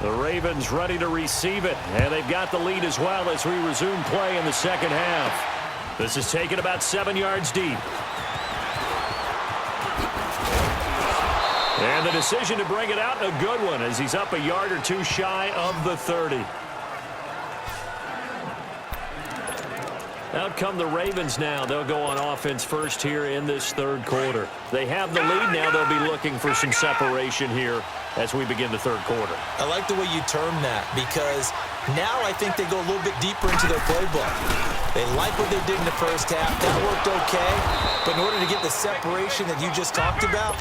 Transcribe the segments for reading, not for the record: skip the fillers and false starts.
The Ravens ready to receive it, and they've got the lead as well as we resume play in the second half. This is taken about 7 yards deep. And the decision to bring it out, a good one, as he's up a yard or two shy of the 30. Out come the Ravens now. They'll go on offense first here in this third quarter. They have the lead now. They'll be looking for some separation here as we begin the third quarter. I like the way you term that, because now I think they go a little bit deeper into their playbook. They like what they did in the first half. That worked okay. But in order to get the separation that you just talked about,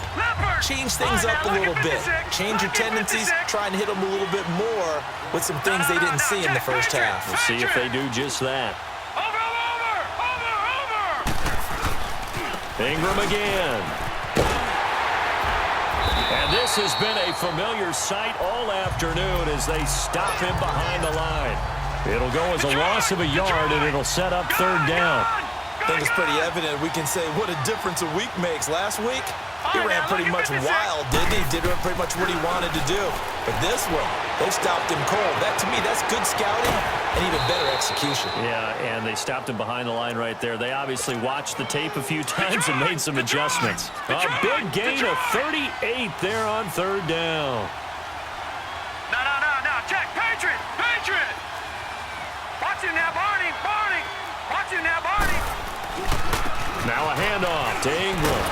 change things up a little bit. Change your tendencies. Try and hit them a little bit more with some things they didn't see in the first half. We'll see if they do just that. Ingram again. And this has been a familiar sight all afternoon as they stop him behind the line. It'll go as a loss of a yard, and it'll set up third down. I think it's pretty evident. We can say what a difference a week makes. Last week, he ran pretty much wild, didn't he? Did pretty much what he wanted to do. But this one, they stopped him cold. That, to me, that's good scouting and even better execution. Yeah, and they stopped him behind the line right there. They obviously watched the tape a few times and made some adjustments. A big gain of 38 there on third down. No. Check. Patriot. Watch him now, Barney. Watch him now, Barney. Now a handoff to Ingram.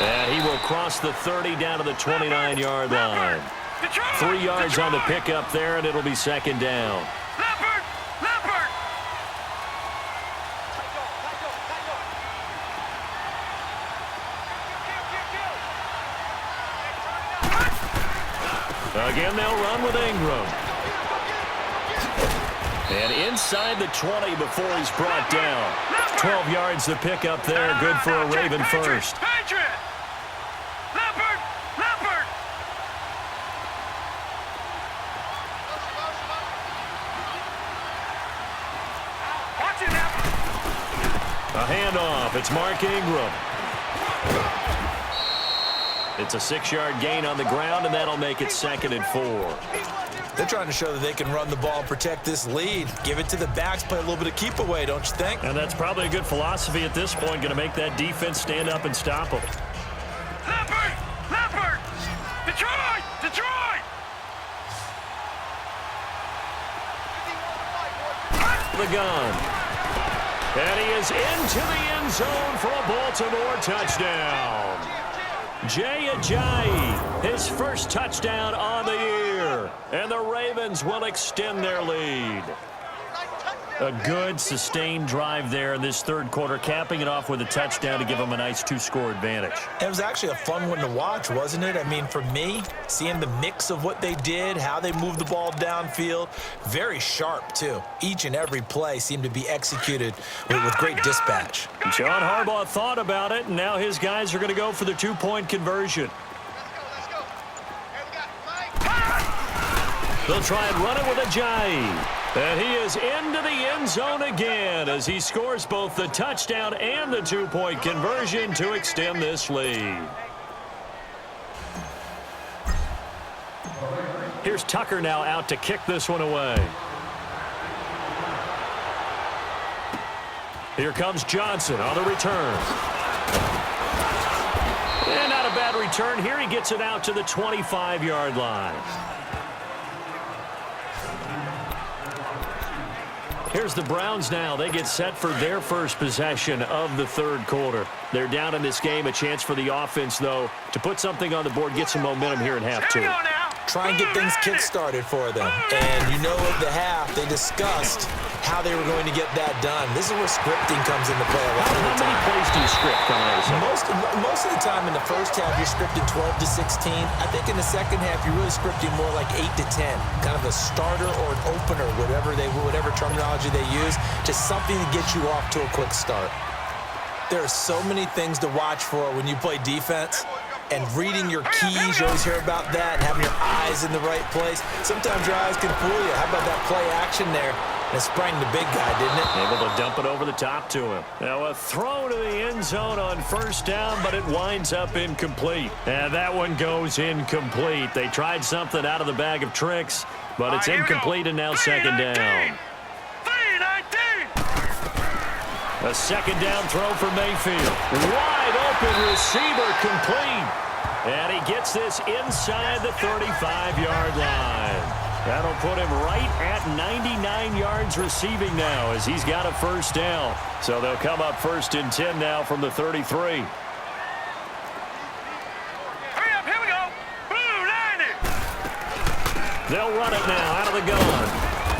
And he will cross the 30 down to the 29-yard line. 3 yards on the pickup there, and it'll be second down. Leopard. Again, they'll run with Ingram. And inside the 20 before he's brought down. 12 yards to pick up there. Good for a Raven first. Patriot. Leopard. Watch it now. A handoff. It's Mark Ingram. It's a 6-yard gain on the ground, and that'll make it 2nd and 4. They're trying to show that they can run the ball and protect this lead. Give it to the backs, play a little bit of keep away, don't you think? And that's probably a good philosophy at this point, going to make that defense stand up and stop them. Leopard! Detroit! The gun. And he is into the end zone for a Baltimore touchdown. Jay Ajayi, his first touchdown on the year. And the Ravens will extend their lead. A good, sustained drive there in this third quarter, capping it off with a touchdown to give them a nice 2-score advantage. It was actually a fun one to watch, wasn't it? I mean, for me, seeing the mix of what they did, how they moved the ball downfield, very sharp, too. Each and every play seemed to be executed with great dispatch. John Harbaugh thought about it, and now his guys are going to go for the 2-point conversion. They'll try and run it with Ajayi. And he is into the end zone again as he scores both the touchdown and the 2-point conversion to extend this lead. Here's Tucker now out to kick this one away. Here comes Johnson on the return. And not a bad return here. He gets it out to the 25-yard line. Here's the Browns now. They get set for their first possession of the third quarter. They're down in this game. A chance for the offense, though, to put something on the board, get some momentum here in half two. Try and get things kick-started for them. And you know at the half, they discussed how they were going to get that done. This is where scripting comes into play a lot of the time. How many plays do you script coming out of something? Most of the time in the first half, you're scripting 12 to 16. I think in the second half, you're really scripting more like 8 to 10. Kind of a starter or an opener, whatever terminology they use, just something to get you off to a quick start. There are so many things to watch for when you play defense. And reading your keys, you always hear about that, and having your eyes in the right place. Sometimes your eyes can fool you. How about that play action there? and it sprang the big guy, didn't it? Able to dump it over the top to him. Now a throw to the end zone on first down, but it winds up incomplete. And that one goes incomplete. They tried something out of the bag of tricks, but it's incomplete and now second down. 3-19. A second down throw for Mayfield. Wide open receiver complete. And he gets this inside the 35-yard line. That'll put him right at 99 yards receiving now as he's got a first down. So they'll come up 1st and 10 now from the 33. Hurry up, here we go. Blue 90. They'll run it now out of the gun.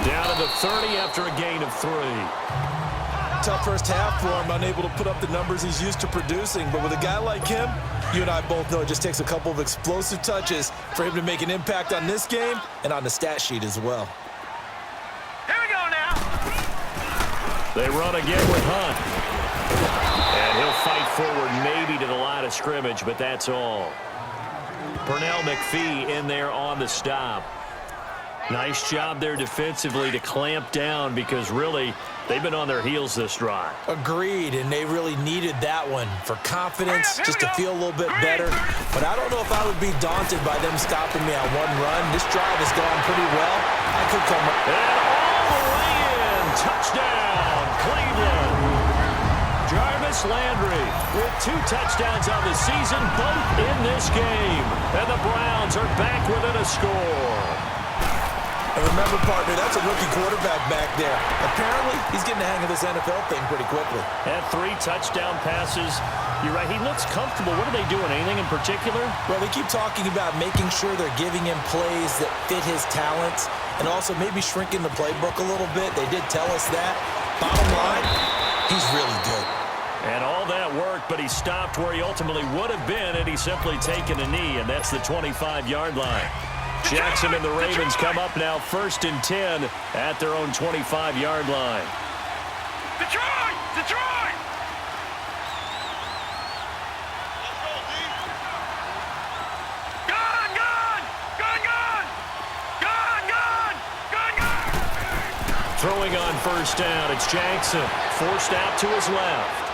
Down to the 30 after a gain of 3. Tough first half for him, unable to put up the numbers he's used to producing. But with a guy like him, you and I both know it just takes a couple of explosive touches for him to make an impact on this game and on the stat sheet as well. Here we go now. They run again with Hunt. And he'll fight forward maybe to the line of scrimmage, but that's all. Pernell McPhee in there on the stop. Nice job there defensively to clamp down because really they've been on their heels this drive. Agreed, and they really needed that one for confidence, just to feel a little bit better. But I don't know if I would be daunted by them stopping me on one run. This drive has gone pretty well. I could come up. And all the way in. Touchdown, Cleveland. Jarvis Landry with 2 touchdowns on the season, both in this game. And the Browns are back within a score. And remember, partner, that's a rookie quarterback back there. Apparently, he's getting the hang of this NFL thing pretty quickly. Had 3 touchdown passes. You're right, he looks comfortable. What are they doing? Anything in particular? Well, they keep talking about making sure they're giving him plays that fit his talents and also maybe shrinking the playbook a little bit. They did tell us that. Bottom line, he's really good. And all that work, but he stopped where he ultimately would have been had he simply taken a knee, and that's the 25-yard line. Jackson and the Ravens come up now 1st and 10 at their own 25-yard line. Detroit! Detroit! Gun! Gun! Gun! Gun! Gun! Gun! Gun! Gun! Throwing on first down, it's Jackson. Forced out to his left.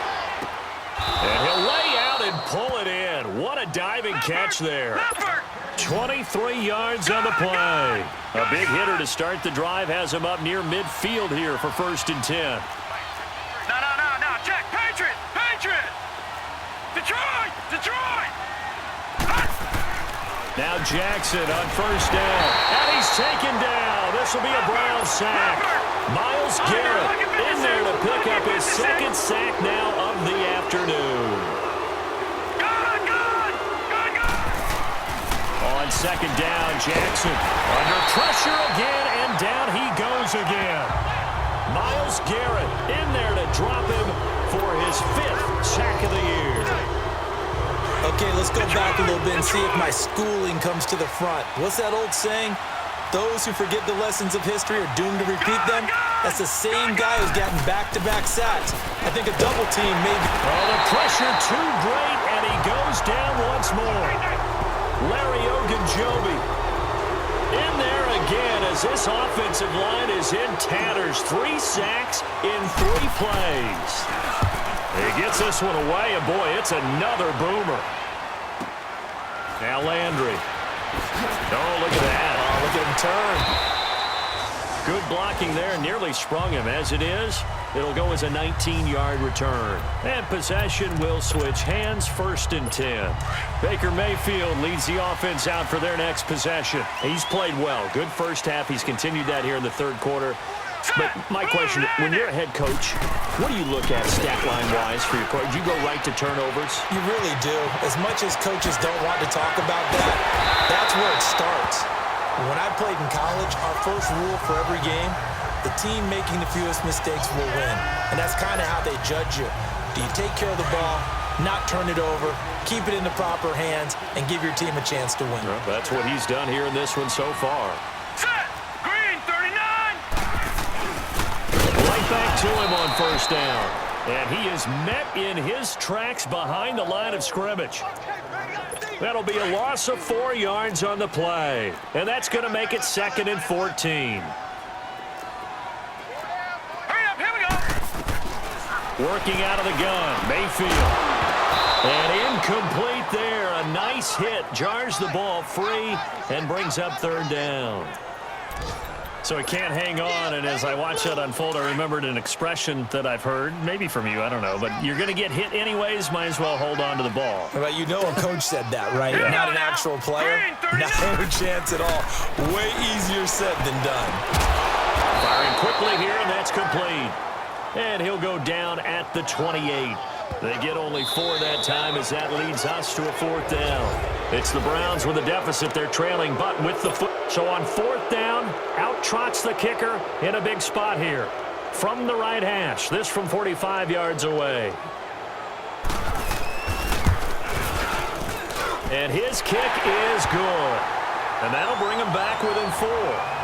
And he'll lay out and pull it in. What a diving catch there. 23 yards on the play. A big hitter to start the drive has him up near midfield here for 1st and 10. No, Jack, Patriot! Patriot! Detroit! Detroit! Now Jackson on first down. And he's taken down. This will be a Brown sack. Myles Garrett in there to pick up his 2nd sack now of the afternoon. On 2nd down, Jackson under pressure again, and down he goes again. Myles Garrett in there to drop him for his 5th sack of the year. Okay, let's go back a little bit and see if my schooling comes to the front. What's that old saying? Those who forget the lessons of history are doomed to repeat them. That's the same guy who's gotten back-to-back sacks. I think a double team maybe. Oh, the pressure too great, and he goes down once more. Larry Ogunjobi in there again as this offensive line is in tatters. 3 sacks in 3 plays. He gets this one away, and boy, it's another boomer. Now Landry. Oh, look at that. Oh, look at him turn. Good blocking there, nearly sprung him. As it is, it'll go as a 19-yard return. And possession will switch hands, 1st and 10. Baker Mayfield leads the offense out for their next possession. He's played well. Good first half. He's continued that here in the 3rd quarter. But my question, when you're a head coach, what do you look at stat line-wise for your coach? Do you go right to turnovers? You really do. As much as coaches don't want to talk about that, that's where it starts. When I played in college, our first rule for every game, the team making the fewest mistakes will win. And that's kind of how they judge you. Do you take care of the ball, not turn it over, keep it in the proper hands, and give your team a chance to win? Well, that's what he's done here in this one so far. Set! Green 39! Right back to him on first down. And he is met in his tracks behind the line of scrimmage. That'll be a loss of 4 yards on the play. And that's going to make it 2nd and 14. Working out of the gun, Mayfield. And incomplete there. A nice hit. Jars the ball free and brings up third down. So he can't hang on, and as I watch that unfold, I remembered an expression that I've heard, maybe from you, I don't know, but you're going to get hit anyways, might as well hold on to the ball. Well, you know a coach said that, right? Yeah. Not an actual player. Not a chance at all. Way easier said than done. Firing quickly here, and that's complete. And he'll go down at the 28. They get only 4 that time as that leads us to a 4th down. It's the Browns with a deficit. They're trailing, but with the foot. So on 4th down, out trots the kicker in a big spot here. From the right hash, this from 45 yards away. And his kick is good. And that'll bring him back within 4.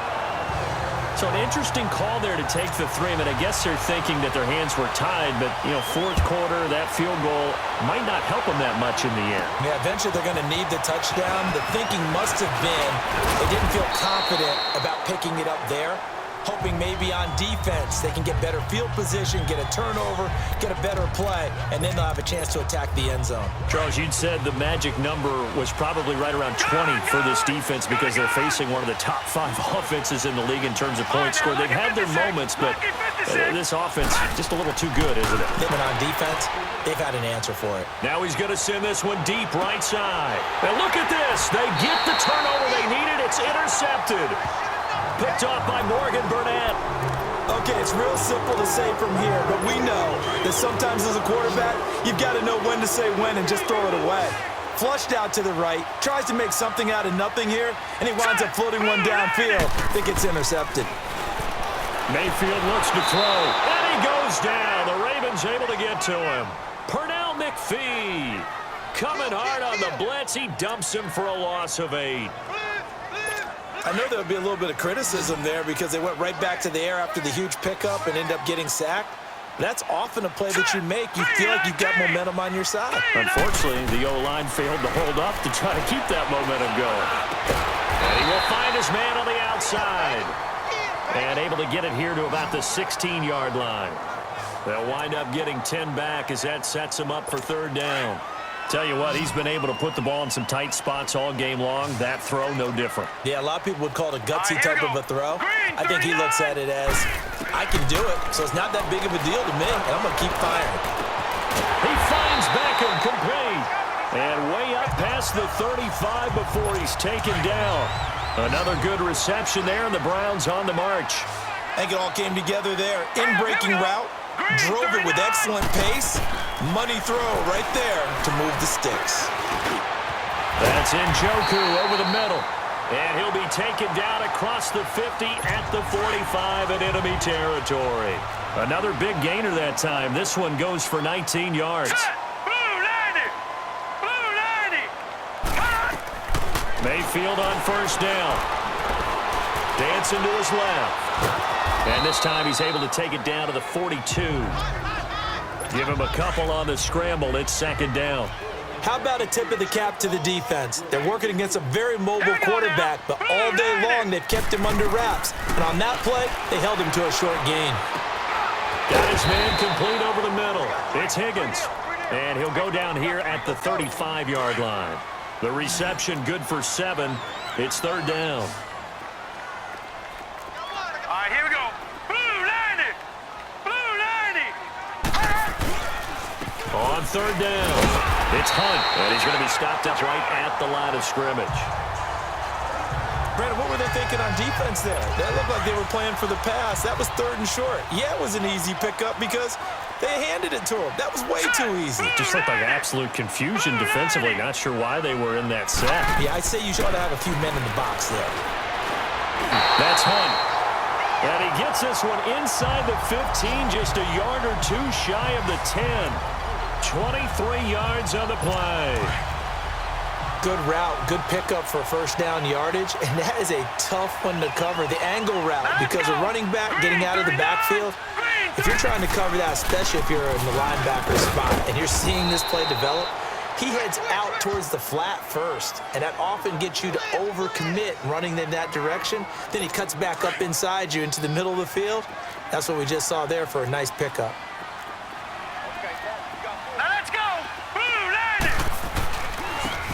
So an interesting call there to take the 3. I mean, I guess they're thinking that their hands were tied, but, you know, 4th quarter, that field goal might not help them that much in the end. Yeah, eventually they're going to need the touchdown. The thinking must have been they didn't feel confident about picking it up there, hoping maybe on defense they can get better field position, get a turnover, get a better play, and then they'll have a chance to attack the end zone. Charles, you'd said the magic number was probably right around 20 for this defense because they're facing one of the top 5 offenses in the league in terms of points scored. They've had their moments, but this offense just a little too good, isn't it? But on defense, they've had an answer for it. Now he's going to send this one deep right side. And look at this. They get the turnover they needed. It's intercepted. Picked off by Morgan Burnett. Okay, it's real simple to say from here, but we know that sometimes as a quarterback, you've got to know when to say when and just throw it away. Flushed out to the right, tries to make something out of nothing here, and he winds up floating one downfield. I think it's intercepted. Mayfield looks to throw, and he goes down. The Ravens able to get to him. Pernell McPhee coming hard on the blitz. He dumps him for a loss of 8. I know there would be a little bit of criticism there because they went right back to the air after the huge pickup and end up getting sacked. That's often a play that you make. You feel like you've got momentum on your side. Unfortunately, the O-line failed to hold up to try to keep that momentum going. And he will find his man on the outside. And able to get it here to about the 16-yard line. They'll wind up getting 10 back as that sets him up for 3rd down. Tell you what, he's been able to put the ball in some tight spots all game long. That throw, no different. Yeah, a lot of people would call it a gutsy type of a throw. I think he looks at it as, I can do it, so it's not that big of a deal to me, and I'm going to keep firing. He finds Beckham complete. And way up past the 35 before he's taken down. Another good reception there, and the Browns on the march. I think it all came together there. In-breaking route, drove it with excellent pace. Money throw right there to move the sticks. That's Njoku over the middle. And he'll be taken down across the 50 at the 45 in enemy territory. Another big gainer that time. This one goes for 19 yards. Mayfield on 1st down. Dancing to his left. And this time he's able to take it down to the 42. Give him a couple on the scramble. It's 2nd down. How about a tip of the cap to the defense? They're working against a very mobile quarterback, but all day long they've kept him under wraps. And on that play, they held him to a short gain. Got his man complete over the middle. It's Higgins. And he'll go down here at the 35-yard line. The reception good for 7. It's 3rd down. Here we go. Blue 90. Blue 90. On 3rd down, it's Hunt. And he's going to be stopped up right at the line of scrimmage. Brandon, what were they thinking on defense there? That looked like they were playing for the pass. That was 3rd and short. Yeah, it was an easy pickup because they handed it to him. That was way too easy. Just looked like absolute confusion defensively. Not sure why they were in that set. Yeah, I'd say you should have a few men in the box there. That's Hunt. And he gets this one inside the 15, just a yard or 2 shy of the 10. 23 yards on the play. Good route, good pickup for 1st down yardage, and that is a tough one to cover. The angle route, because a running back getting out of the backfield, if you're trying to cover that, especially if you're in the linebacker spot, and you're seeing this play develop, he heads out towards the flat first, and that often gets you to overcommit running in that direction. Then he cuts back up inside you into the middle of the field. That's what we just saw there for a nice pickup.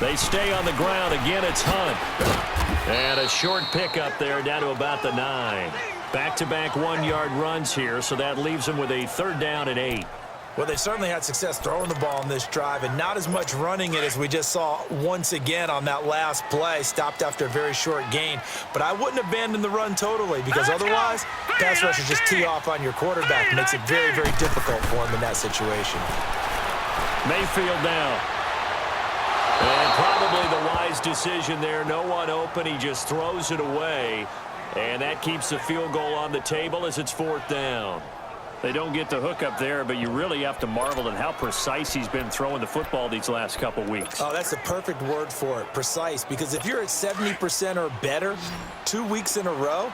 They stay on the ground. Again, it's Hunt. And a short pickup there down to about the 9. Back-to-back one-yard runs here, so that leaves them with a 3rd down and 8. Well, they've certainly had success throwing the ball on this drive and not as much running it as we just saw once again on that last play. Stopped after a very short gain. But I wouldn't abandon the run totally because otherwise, pass rushers just tee off on your quarterback. It makes it very, very difficult for him in that situation. Mayfield now. And probably the wise decision there. No one open. He just throws it away. And that keeps the field goal on the table as it's 4th down. They don't get the hook up there, but you really have to marvel at how precise he's been throwing the football these last couple weeks. Oh, that's the perfect word for it, precise, because if you're at 70% or better 2 weeks in a row,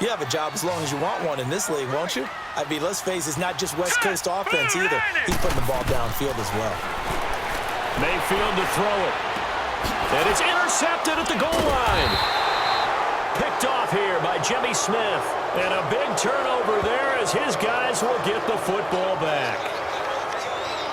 you have a job as long as you want one in this league, won't you? I mean, let's face it, it's not just West Coast offense either. He's putting the ball downfield as well. Mayfield to throw it. And it's intercepted at the goal line. Picked off here by Jimmy Smith. And a big turnover there as his guys will get the football back.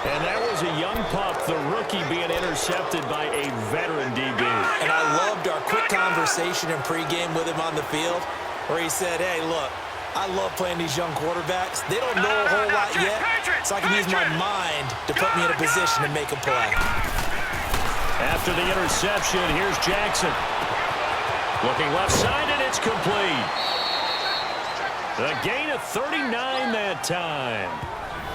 And that was a young pup, the rookie, being intercepted by a veteran DB. And I loved our quick conversation in pregame with him on the field where he said, hey, look, I love playing these young quarterbacks. They don't know a whole lot yet, so I can use my mind to put me in a position to make a play. After the interception, here's Jackson. Looking left side, and it's complete. A gain of 39 that time.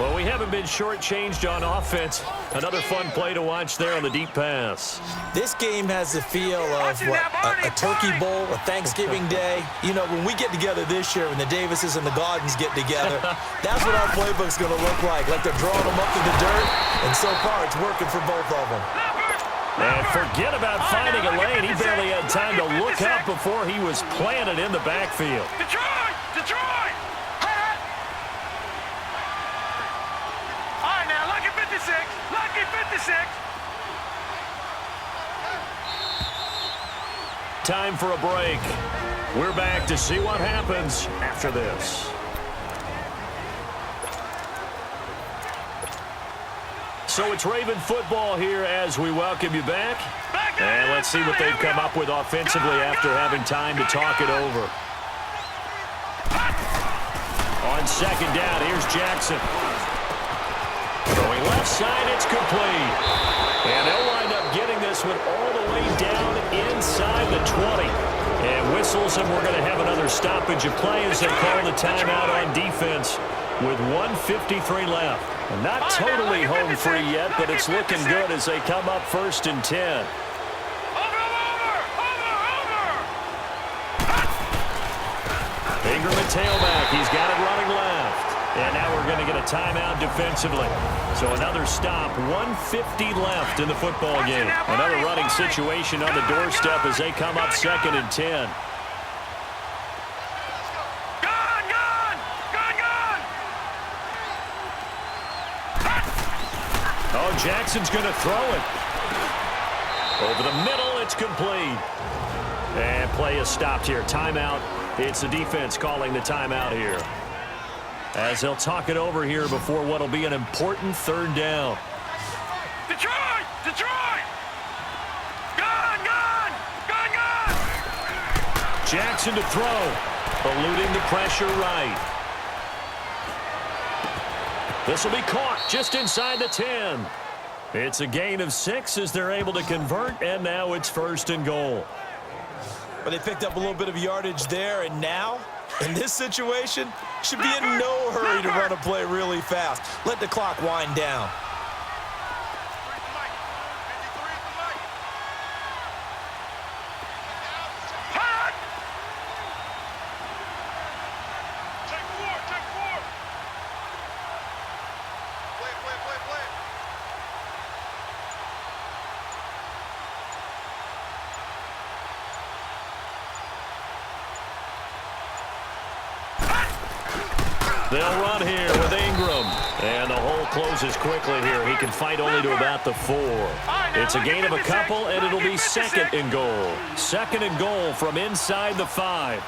Well, we haven't been shortchanged on offense. Another fun play to watch there on the deep pass. This game has the feel of what, a turkey bowl, a Thanksgiving day. You know, when we get together this year, when the Davises and the Gaudens get together, that's what our playbook's going to look like they're drawing them up to the dirt, and so far it's working for both of them. And forget about finding a lane. He barely had time to look up before he was planted in the backfield. Detroit! Detroit! All right, now, lucky 56. Lucky 56. Time for a break. We're back to see what happens after this. So it's Raven football here as we welcome you back. And let's see what they've come up with offensively after having time to talk it over. On 2nd down, here's Jackson. Going left side, it's complete. And they'll wind up getting this one all the way down inside the 20. And whistles, and we're going to have another stoppage of play as they call the timeout on defense with 1:53 left. Not totally home free yet, but it's looking good as they come up 1st and 10. Ingram at tailback. He's got it running left. And now we're going to get a timeout defensively. So another stop. 1:50 left in the football game. Another running situation on the doorstep as they come up 2nd and 10. Oh, Jackson's going to throw it. Over the middle, it's complete. And play is stopped here. Timeout. It's the defense calling the timeout here. As they'll talk it over here before what'll be an important 3rd down. Detroit! Detroit! Gun! Gun! Gun! Gun! Jackson to throw. Eluding the pressure right. This will be caught just inside the 10. It's a gain of 6 as they're able to convert, and now it's 1st and goal. But they picked up a little bit of yardage there, and now, in this situation, should be in no hurry to run a play really fast. Let the clock wind down. They'll run here with Ingram. And the hole closes quickly here. He can fight only to about the 4. It's a gain of a couple, and it'll be 2nd and goal. 2nd and goal from inside the 5.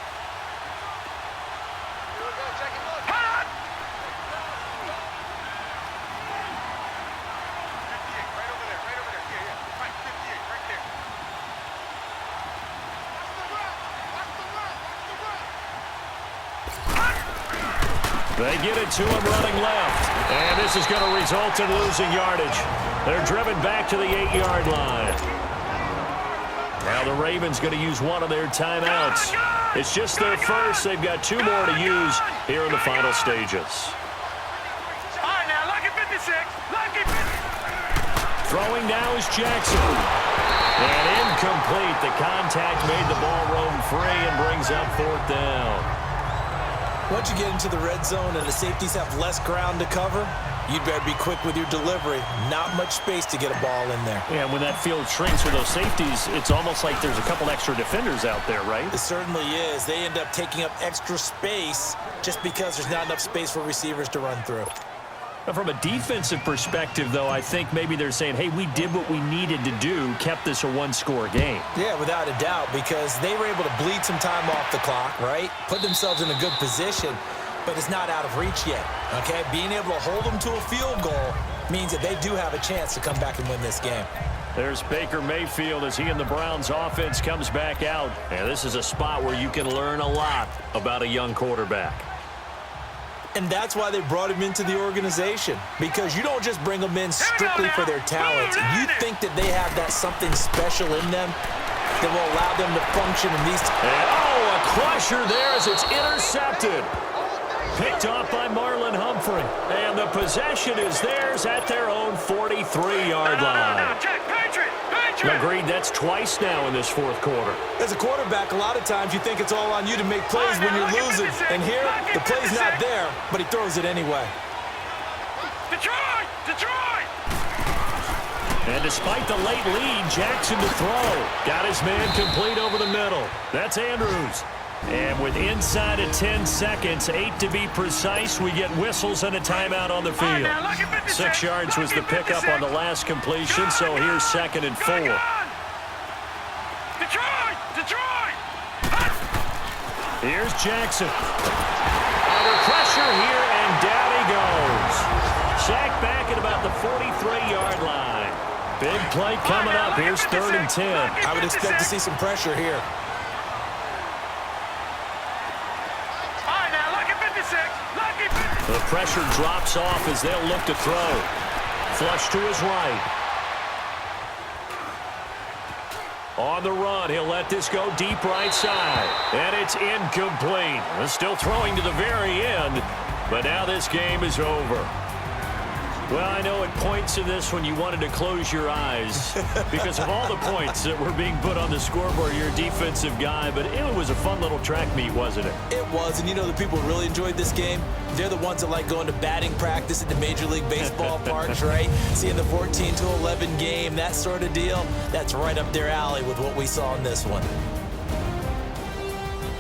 They get it to him running left. And this is going to result in losing yardage. They're driven back to the 8-yard line. Now the Ravens going to use one of their timeouts. It's just their first. They've got 2 more to use here in the final stages. All right, now, lucky 56. Lucky 56. Throwing now is Jackson. And incomplete. The contact made the ball roam free and brings up 4th down. Once you get into the red zone and the safeties have less ground to cover, you'd better be quick with your delivery. Not much space to get a ball in there. Yeah, when that field shrinks with those safeties, it's almost like there's a couple extra defenders out there, right? It certainly is. They end up taking up extra space just because there's not enough space for receivers to run through. From a defensive perspective, though, I think maybe they're saying, hey, we did what we needed to do, kept this a 1-score game. Yeah, without a doubt, because they were able to bleed some time off the clock, right? Put themselves in a good position, but it's not out of reach yet, okay? Being able to hold them to a field goal means that they do have a chance to come back and win this game. There's Baker Mayfield as he and the Browns offense comes back out. And this is a spot where you can learn a lot about a young quarterback. And that's why they brought him into the organization, because you don't just bring them in strictly for their talent. You think that they have that something special in them that will allow them to function in these. And, a crusher there as it's intercepted. Picked off by Marlon Humphrey. And the possession is theirs at their own 43-yard line. Agreed, that's twice now in this 4th quarter. As a quarterback, a lot of times you think it's all on you to make plays when you're losing. And here, the play's not there, but he throws it anyway. Detroit! Detroit! And despite the late lead, Jackson to throw. Got his man complete over the middle. That's Andrews. And with inside of 10 seconds, 8 to be precise, we get whistles and a timeout on the field. 6 yards was the pickup on the last completion, so here's 2nd and 4. Detroit! Detroit! Here's Jackson. Under pressure here, and down he goes. Sacked back at about the 43-yard line. Big play coming up. Here's 3rd and 10. I would expect to see some pressure here. The pressure drops off as they'll look to throw. Flush to his right. On the run, he'll let this go deep right side. And it's incomplete. Still throwing to the very end, but now this game is over. Well, I know at points in this when you wanted to close your eyes because of all the points that were being put on the scoreboard. You're a defensive guy, but it was a fun little track meet, wasn't it? It was, and you know the people who really enjoyed this game? They're the ones that like going to batting practice at the Major League Baseball parks, right? Seeing the 14-11 game, that sort of deal, that's right up their alley with what we saw in this one.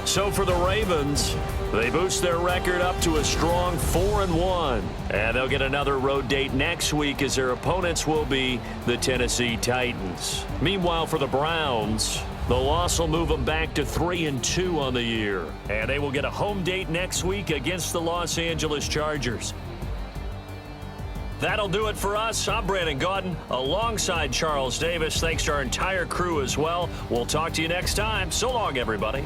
So for the Ravens, they boost their record up to a strong 4-1. And they'll get another road date next week as their opponents will be the Tennessee Titans. Meanwhile, for the Browns, the loss will move them back to 3-2 on the year. And they will get a home date next week against the Los Angeles Chargers. That'll do it for us. I'm Brandon Gaudin alongside Charles Davis. Thanks to our entire crew as well. We'll talk to you next time. So long, everybody.